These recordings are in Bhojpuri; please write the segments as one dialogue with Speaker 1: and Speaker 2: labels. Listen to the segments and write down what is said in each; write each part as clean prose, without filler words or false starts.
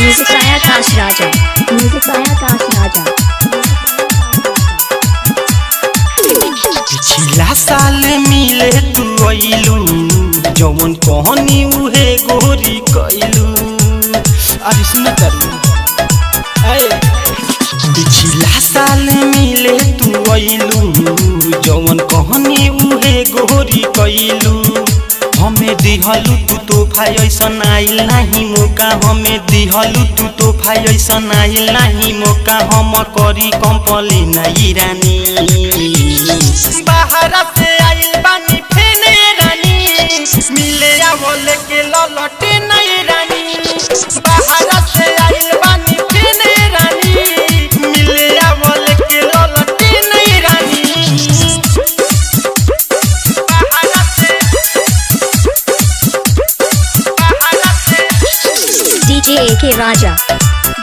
Speaker 1: Music by Akash Raja. Music by Akash Raja.
Speaker 2: पिछला साल मिले तू आइलू जवन कहनी उहे गोरी कइलू। अरे सुन तारू पिछला साल मिले तू आइलू जवन कहनी उहे गोरी कइलू। हमें दिहलू तू तोहफा ऐसन आइल नहीं मौका। हमें दिहलू तू तोहफा ऐसन आइल नहीं मौका। हम करी कंपली नहीं रानी बाहर से आइल बानी फेने रानी मिले आवले के ललटे नहीं रानी। बाहर से आइल बानी फेने रानी मिले आवले के ललटे नहीं रानी।
Speaker 1: DJ AK Raja.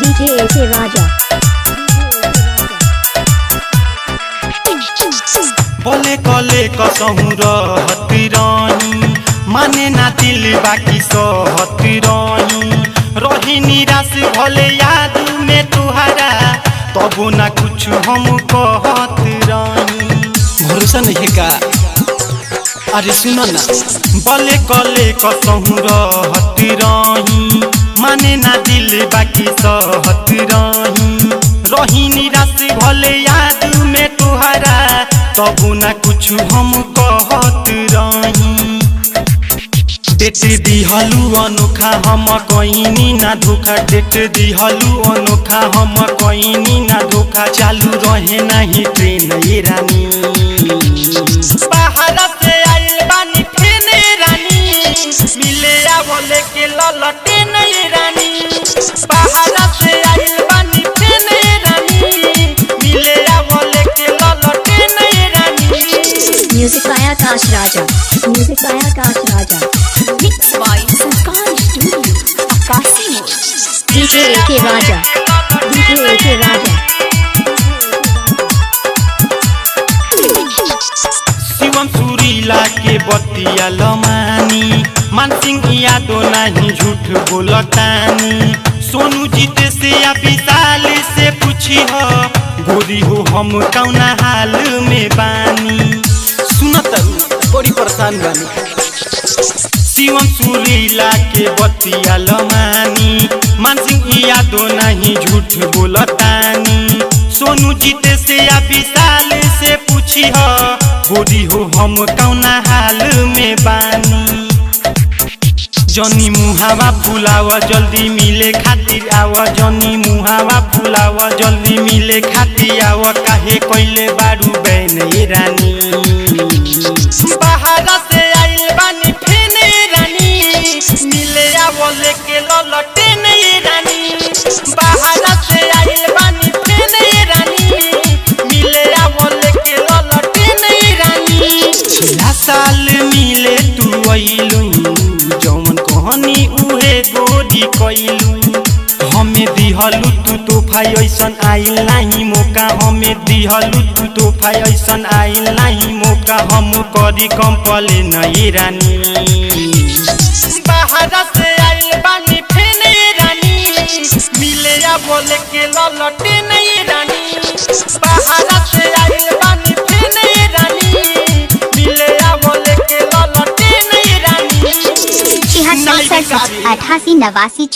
Speaker 1: DJ AK Raja.
Speaker 2: बोले कले कसहु रहत रानी माने ना दिल बाकी सहत रानी। रही निराश भले याद में तुहरा तबो ना कुछ हम कहत रानी। भरोसा नहीं का अरे सुनो ना बोले कले कसहु रहत रानी माने ना दिल बाकी सहत रानी। रही निराश भले याद में तुहरा तबो ना कुछ हम कहत रही। डेट दिहलू अनोखा हम कहीं ना धोखा। डेट दिहलू अनोखा हम कहीं ना धोखा। चालू रहे नहीं ट्रेन ये रानी बाहर से आइल बानी फेने रानी मिले आवले के ललटे नहीं रानी। बाहर से आइल बानी फेने रानी मिले आवले के ललटे नहीं रानी।
Speaker 1: Music by Akash Raja. Music by Akash Raja. Mixed by Sanskar Studio. Akasi Mode. DJ AK Raja. DJ AK Raja.
Speaker 2: Shivam सुरीला के बतिया लमानी मानसिंह यादो नहीं झूठ बोलतानी। सोनू जीते से या विशाल से पूछी हो गोरी हो हम कौना हाल में बानी। सुनत बड़ी परेशान बानी। शिवम सुरीला के बतिया लमानी मानसिंह यादो नहीं झूठ बोलतानी। सोनू जीते से या विशाल से पूछी हो गोरी हो हम कौना हाल में बानी। जनी मुहावा फुलाव जल्दी मिले खातिर आव। जनी मुहावा फुलाव जल्दी मिले खातिर आव। काहे कइले बारू बैन ये रानी बाहर से आइल बानी फेने रानी मिले आवले के ललटे नहीं रानी। बाहर से आइल बानी फेने रानी मिले आवले के ललटे नहीं रानी। पिछला साल मिले तू आइलू जौन कहनी उहे गोरी कइलू। हमें दिहलू तू तोहफा ऐसन आइल नहीं मौका। हमें दिहलू तू तोहफा ऐसन आइल नहीं मौका। हम करी कंपले नहीं रानी बाहर से आइल बानी फेने रानी मिले आवले के ललटे नहीं रानी। बाहर से आइल बानी फेने रानी मिले आवले के ललटे नहीं रानी।
Speaker 1: 76 67 88 89